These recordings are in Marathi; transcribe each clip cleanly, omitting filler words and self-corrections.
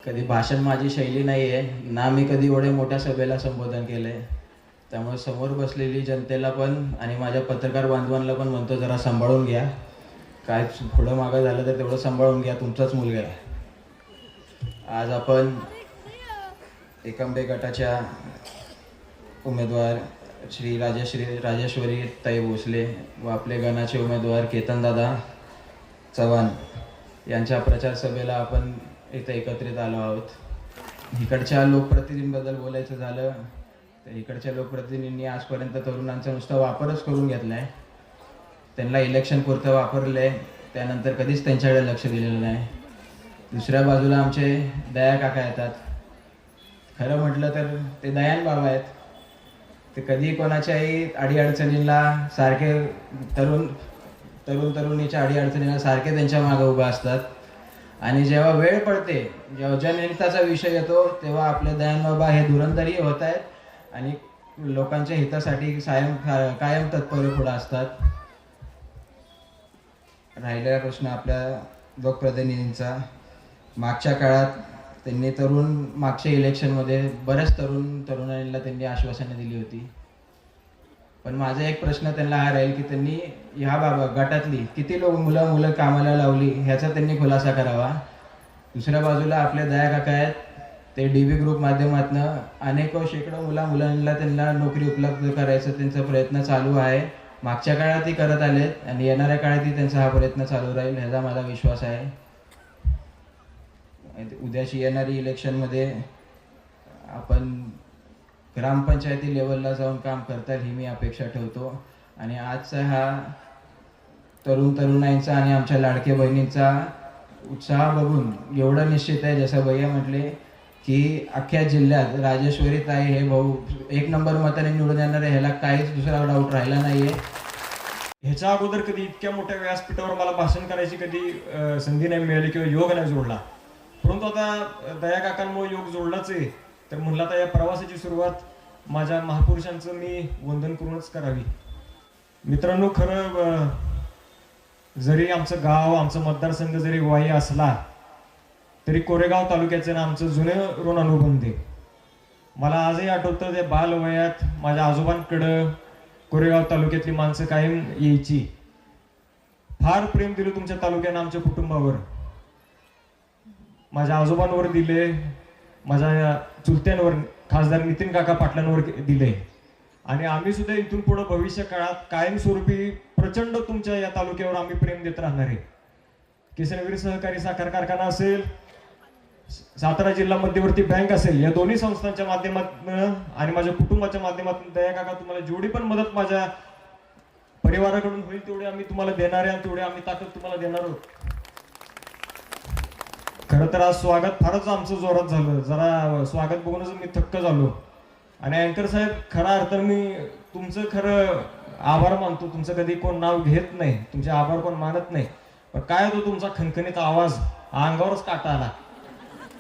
कधी भाषण माझी शैली नाही आहे ना, मी कधी एवढे मोठ्या सभेला संबोधन केलं आहे. त्यामुळे समोर बसलेली जनतेला पण आणि माझ्या पत्रकार बांधवांना पण म्हणतो, जरा सांभाळून घ्या. काय पुढं मागं झालं तर तेवढं सांभाळून घ्या, तुमचाच मुलगा आहे. आज आपण एकंबे गटाच्या उमेदवार श्री राजेश्वरी ताई भोसले व आपले गणाचे उमेदवार केतनदादा चव्हाण यांच्या प्रचार सभेला आपण इथे एकत्रित आलो आहोत. इकडच्या लोकप्रतिनिधींबद्दल बोलायचं झालं तर इकडच्या लोकप्रतिनिधींनी आजपर्यंत तरुणांचा नुसता वापरच करून घेतला आहे. त्यांना इलेक्शन पुरतं वापरलं आहे, त्यानंतर कधीच त्यांच्याकडे लक्ष दिलेलं नाही. दुसऱ्या बाजूला आमचे दया काका येतात. खरं म्हटलं तर ते दयान बाबा आहेत. ते कधी कोणाच्याही अडीअडचणींना सारखे तरुणीच्या अडीअडचणींना सारखे त्यांच्या मागे उभा असतात. आणि जेव्हा वेळ पडते, जेव्हा जनहिताचा विषय येतो, तेव्हा आपले दयान बाबा हे धुरंधरही होत आहेत आणि लोकांच्या हितासाठी कायम तत्पर पुढे असतात. राहिलेला प्रश्न आपल्या लोकप्रतिनिधींचा, मागच्या काळात त्यांनी मागच्या इलेक्शनमध्ये बऱ्याच तरुणांना त्यांनी आश्वासनं दिली होती. पण माझा एक प्रश्न त्यांना हा राहील की त्यांनी ह्या गटातली किती मुलं कामाला लावली ह्याचा त्यांनी खुलासा करावा. दुसऱ्या बाजूला आपले दया काका आहेत. ते DB ग्रुप माध्यमातून अनेको शेकडो मुलांना त्यांना नोकरी उपलब्ध करायचा त्यांचा प्रयत्न चालू आहे. मागच्या काळातही करत आलेत आणि येणाऱ्या काळातही त्यांचा हा प्रयत्न चालू राहील ह्याचा माझा विश्वास आहे. उद्याची येणारी इलेक्शनमध्ये आपण ग्रामपंचायती लेवलला जाऊन काम करताल ही मी अपेक्षा ठेवतो. आणि आजचा हा तरुणाईंचा आणि आमच्या लाडक्या बहिणींचा उत्साह बघून एवढं निश्चित आहे, जसं भैया म्हटले की अख्ख्या जिल्ह्यात राजेश्वरी ताई हे भाऊ 1 नंबर मताने निवडून येणार आहे, ह्याला काहीच दुसरा डाऊट राहिला नाहीये. ह्याच्या अगोदर कधी इतक्या मोठ्या व्यासपीठावर मला भाषण करायची कधी संधी नाही मिळाली किंवा योग नाही जोडला. परंतु आता दया काकांमुळे योग जोडलाच आहे. तर म्हणलं आता या प्रवासाची सुरुवात माझ्या महापुरुषांचं मी वंदन करूनच करावी. मित्रांनो, खरं जरी आमचं गाव, आमचा मतदारसंघ जरी वाई असला तरी कोरेगाव तालुक्याचं ना आमचं जुनं ऋणानुबंध आहे. मला आजही आठवतं ते बालवयात माझ्या आजोबांकडं कोरेगाव तालुक्यातली माणसं कायम यायची. फार प्रेम दिलं तुमच्या तालुक्यानं आमच्या कुटुंबावर, माझ्या आजोबांवर दिले, माझ्या चुलत्यांवर खासदार नितीन काका पाटलांवर दिले. आणि आम्ही सुद्धा इथून पुढे भविष्य काळात कायमस्वरूपी प्रचंड तुमच्या या तालुक्यावर आम्ही प्रेम देत राहणार आहे. किसनवीर सहकारी साखर कारखाना असेल, सातारा जिल्हा मध्यवर्ती बँक असेल, या दोन्ही संस्थांच्या माध्यमातून आणि माझ्या कुटुंबाच्या माध्यमातून दया काका तुम्हाला जेवढी पण मदत माझ्या परिवाराकडून होईल तेवढी आम्ही तुम्हाला देणार आहे आणि तेवढी आम्ही ताकद तुम्हाला देणार आहोत. खरं तर आज स्वागत फारच आमचं जोरात झालं. जरा स्वागत बघूनच मी थक्क झालो. आणि अँकर साहेब, खरा अर्थ मी तुमचं खरं आभार मानतो. तुमचं कधी कोण नाव घेत नाही, तुमचे आभार कोण मानत नाही, पण काय होतो तुमचा खणखणीत आवाज, अंगावरच काटा आला.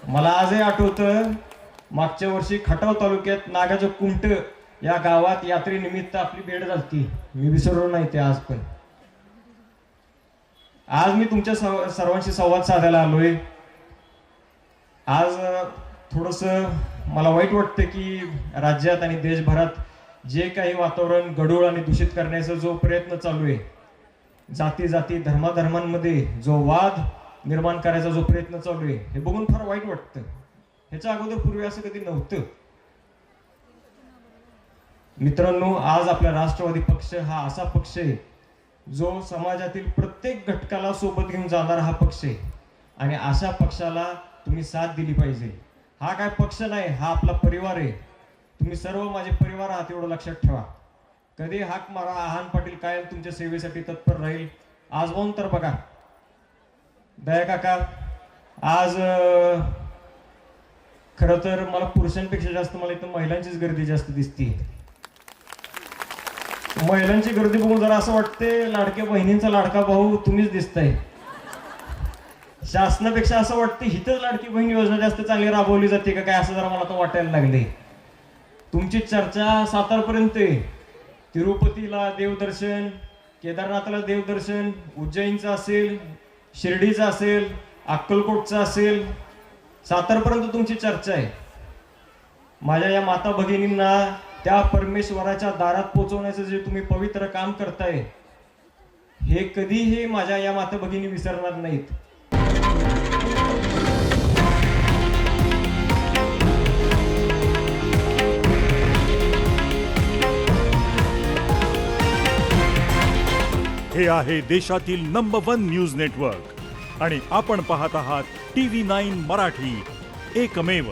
मला आजही आठवतं, मागच्या वर्षी खटाव तालुक्यात नागाच्या कुमट या गावात यात्रेनिमित्त आपली भेट झाली. मी विसरलो नाही ते आज पण. आज मी तुमच्या सर्वांशी संवाद साधायला आलोय. आज थोडंसं मला वाईट वाटतं की राज्यात आणि देशभरात जे काही वातावरण गढूळ आणि दूषित करण्याचा जो प्रयत्न चालू आहे, जाती धर्मांमध्ये जो वाद निर्माण करायचा जो प्रयत्न चालू आहे, हे बघून फार वाईट वाटतं. ह्याच्या अगोदर पूर्वी असं कधी नव्हतं. मित्रांनो, आज आपला राष्ट्रवादी पक्ष हा असा पक्ष आहे जो समाजातील प्रत्येक घटकाला सोबत घेऊन जाणारा हा पक्ष आहे. आणि अशा पक्षाला तुम्ही साथ दिली पाहिजे. हा काय पक्ष नाही, हा आपला परिवार आहे. तुम्ही सर्व माझे परिवार आहात एवढं लक्षात ठेवा. कधी हाक मारा, आहान पाटील कायम तुमच्या सेवेसाठी तत्पर राहील. आज पाहून तर बघा दया काका, आज खरं तर मला पुरुषांपेक्षा जास्त मला इथं महिलांचीच गर्दी जास्त दिसते. महिलांची गर्दी बघून जरा असं वाटते लाडक्या बहिणींचा लाडका भाऊ तुम्हीच दिसताय. शासनापेक्षा असं वाटतं हिथंच लाडकी बहीण योजना जास्त चांगली राबवली जाते का काय, असं जरा मला तर वाटायला लागले. तुमची चर्चा सातारपर्यंत आहे. तिरुपतीला देवदर्शन, केदारनाथला देवदर्शन, उज्जैनचं असेल, शिर्डीचं असेल, अक्कलकोटचं असेल, सातारपर्यंत तुमची चर्चा आहे. माझ्या या माता भगिनींना त्या परमेश्वराच्या दारात पोहोचवण्याचं जे तुम्ही पवित्र काम करताय, हे कधीही माझ्या या माता भगिनी विसरणार नाहीत. हे आहे देशातील नंबर 1 न्यूज नेटवर्क आणि आपण पाहत आहात TV9 मराठी, एकमेव.